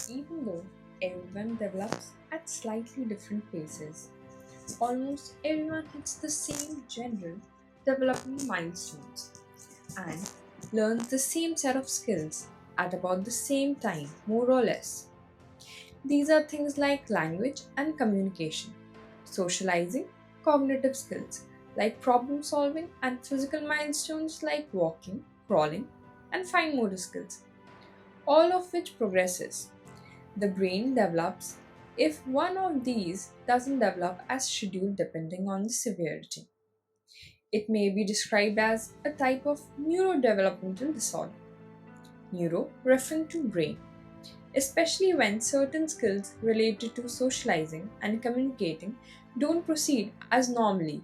Even though everyone develops at slightly different paces, almost everyone hits the same general development milestones and learns the same set of skills at about the same time, more or less. These are things like language and communication, socializing, cognitive skills like problem solving, and physical milestones like walking, crawling, and fine motor skills, all of which progresses. The brain develops if one of these doesn't develop as scheduled depending on the severity. It may be described as a type of neurodevelopmental disorder. Neuro referring to brain, especially when certain skills related to socializing and communicating don't proceed as normally.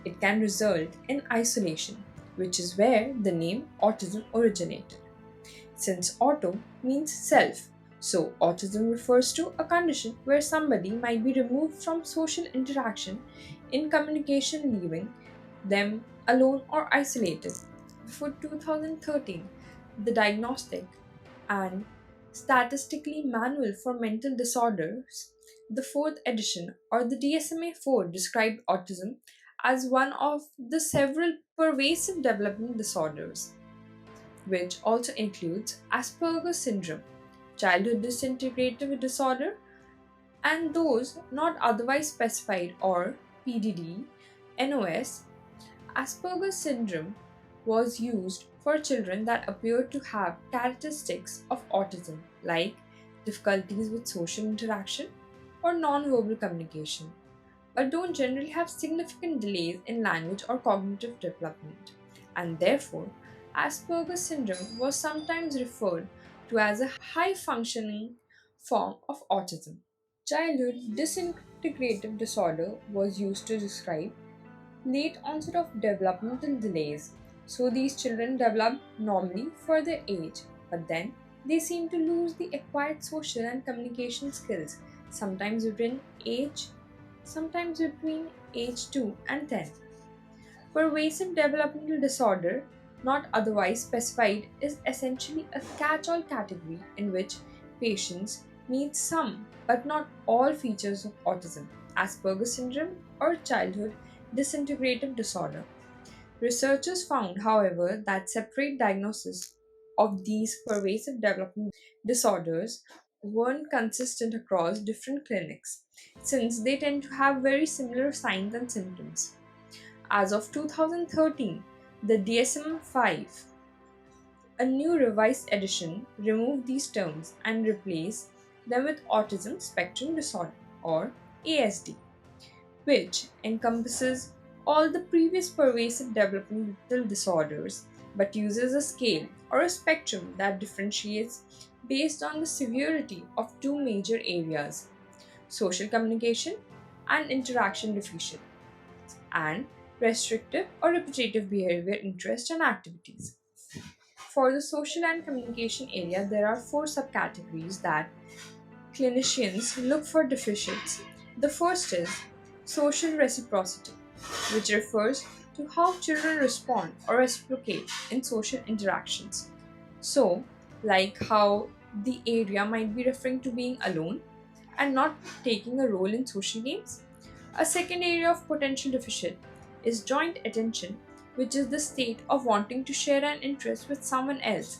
It can result in isolation, which is where the name autism originated. Since auto means self, so autism refers to a condition where somebody might be removed from social interaction in communication, leaving them alone or isolated. Before 2013, the Diagnostic and Statistically Manual for Mental Disorders, the fourth edition, or the DSM-IV, described autism as one of the several pervasive developmental disorders, which also includes Asperger's syndrome, childhood disintegrative disorder, and those not otherwise specified, or PDD, NOS. Asperger's syndrome was used for children that appeared to have characteristics of autism, like difficulties with social interaction or nonverbal communication, but don't generally have significant delays in language or cognitive development. And therefore, Asperger's syndrome was sometimes referred to as a high functioning form of autism. Childhood disintegrative disorder was used to describe late onset of developmental delays. So these children develop normally for their age, but then they seem to lose the acquired social and communication skills, sometimes between age sometimes between age 2 and 10. Pervasive developmental disorder, not otherwise specified, is essentially a catch all category in which patients meet some but not all features of autism, Asperger's syndrome, or childhood disintegrative disorder. Researchers found, however, that separate diagnosis of these pervasive developmental disorders weren't consistent across different clinics, since they tend to have very similar signs and symptoms. As of 2013, the DSM-5, a new revised edition, removed these terms and replaced them with Autism Spectrum Disorder, or ASD, which encompasses all the previous pervasive developmental disorders but uses a scale or a spectrum that differentiates based on the severity of two major areas: social communication and interaction deficit, and restrictive or repetitive behavior, interest, and activities. For the social and communication area, there are four subcategories that clinicians look for deficits. The first is social reciprocity, which refers to how children respond or reciprocate in social interactions. So, like how the area might be referring to being alone and not taking a role in social games. A second area of potential deficit is joint attention, which is the state of wanting to share an interest with someone else.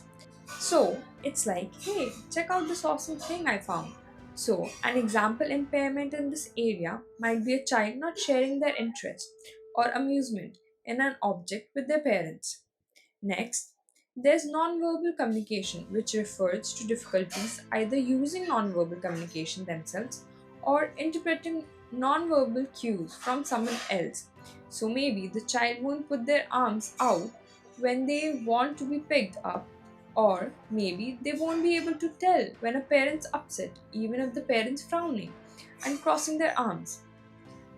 So it's like, hey, check out this awesome thing I found. So, an example impairment in this area might be a child not sharing their interest or amusement in an object with their parents. Next, there's nonverbal communication, which refers to difficulties either using nonverbal communication themselves or interpreting nonverbal cues from someone else. So maybe the child won't put their arms out when they want to be picked up, or maybe they won't be able to tell when a parent's upset, even if the parent's frowning and crossing their arms.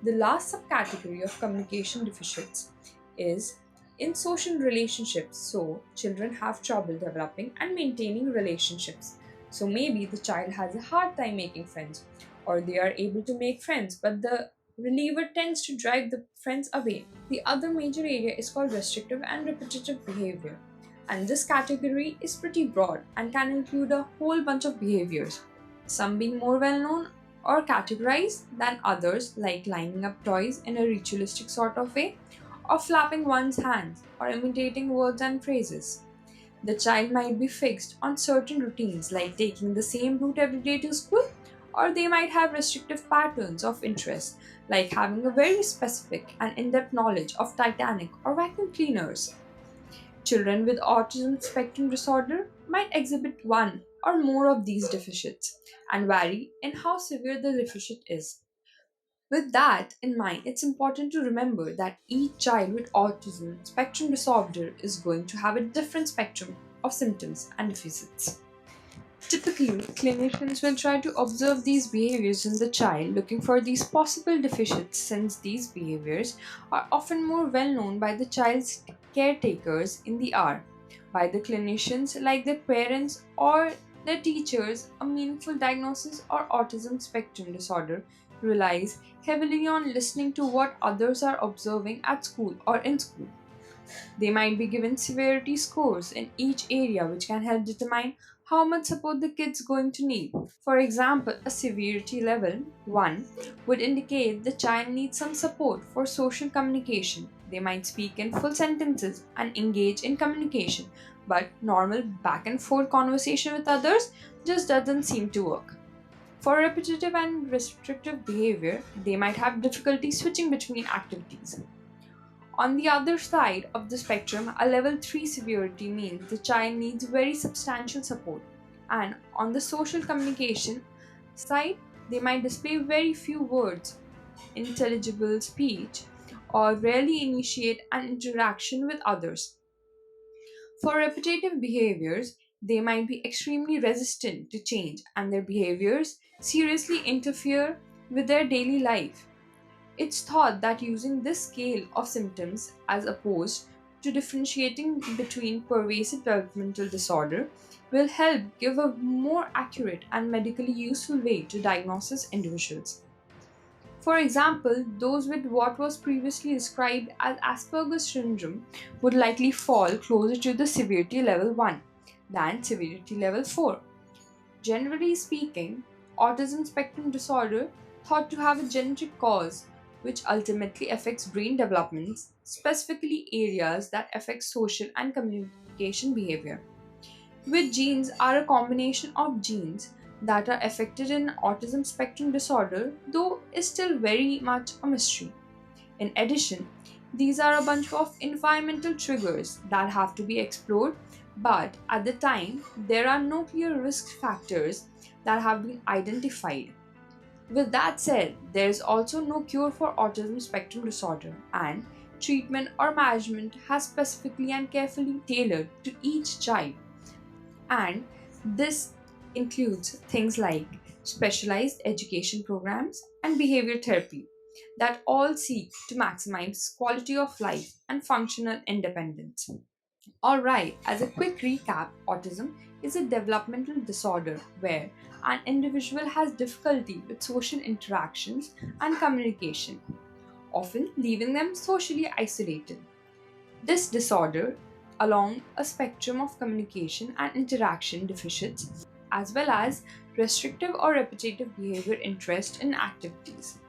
The last subcategory of communication deficits is in social relationships. So, children have trouble developing and maintaining relationships. So, maybe the child has a hard time making friends, or they are able to make friends, but the reliever tends to drive the friends away. The other major area is called restrictive and repetitive behavior. And this category is pretty broad and can include a whole bunch of behaviors. some being more well known or categorized than others, like lining up toys in a ritualistic sort of way, or flapping one's hands, or imitating words and phrases. The child might be fixed on certain routines like taking the same route every day to school, or they might have restrictive patterns of interest like having a very specific and in depth knowledge of Titanic or vacuum cleaners. Children with autism spectrum disorder might exhibit one or more of these deficits and vary in how severe the deficit is. With that in mind, it's important to remember that each child with autism spectrum disorder is going to have a different spectrum of symptoms and deficits. Typically, clinicians will try to observe these behaviors in the child, looking for these possible deficits since these behaviors are often more well known by the child's caretakers in the R, by the clinicians like their parents or their teachers. A meaningful diagnosis or autism spectrum disorder relies heavily on listening to what others are observing at school or in school. They might be given severity scores in each area, which can help determine how much support the kid's going to need. For example, a severity level 1 would indicate the child needs some support for social communication. They might speak in full sentences and engage in communication, but normal back and forth conversation with others just doesn't seem to work. For repetitive and restrictive behavior, they might have difficulty switching between activities. On the other side of the spectrum, a level 3 severity means the child needs very substantial support. And on the social communication side, they might display very few words, intelligible speech, or rarely initiate an interaction with others. For repetitive behaviors, they might be extremely resistant to change and their behaviors seriously interfere with their daily life. It's thought that using this scale of symptoms as opposed to differentiating between pervasive developmental disorder will help give a more accurate and medically useful way to diagnose individuals. For example, those with what was previously described as Asperger's syndrome would likely fall closer to the severity level 1 than severity level 4. Generally speaking, autism spectrum disorder thought to have a genetic cause which ultimately affects brain development, specifically areas that affect social and communication behavior. Which genes are a combination of genes that are affected in autism spectrum disorder, though is still very much a mystery. In addition, these are a bunch of environmental triggers that have to be explored, but at the time, there are no clear risk factors that have been identified. With that said, there is also no cure for autism spectrum disorder, and treatment or management has specifically and carefully tailored to each child. And this includes things like specialized education programs and behavior therapy that all seek to maximize quality of life and functional independence. Alright, as a quick recap, autism is a developmental disorder where an individual has difficulty with social interactions and communication, often leaving them socially isolated. This disorder, along a spectrum of communication and interaction deficits, as well as restrictive or repetitive behavior interest in activities.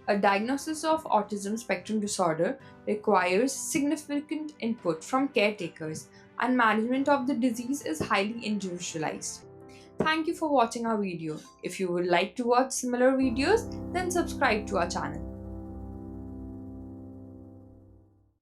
A diagnosis of autism spectrum disorder requires significant input from caretakers, and management of the disease is highly individualized. Thank you for watching our video. If you would like to watch similar videos, then subscribe to our channel.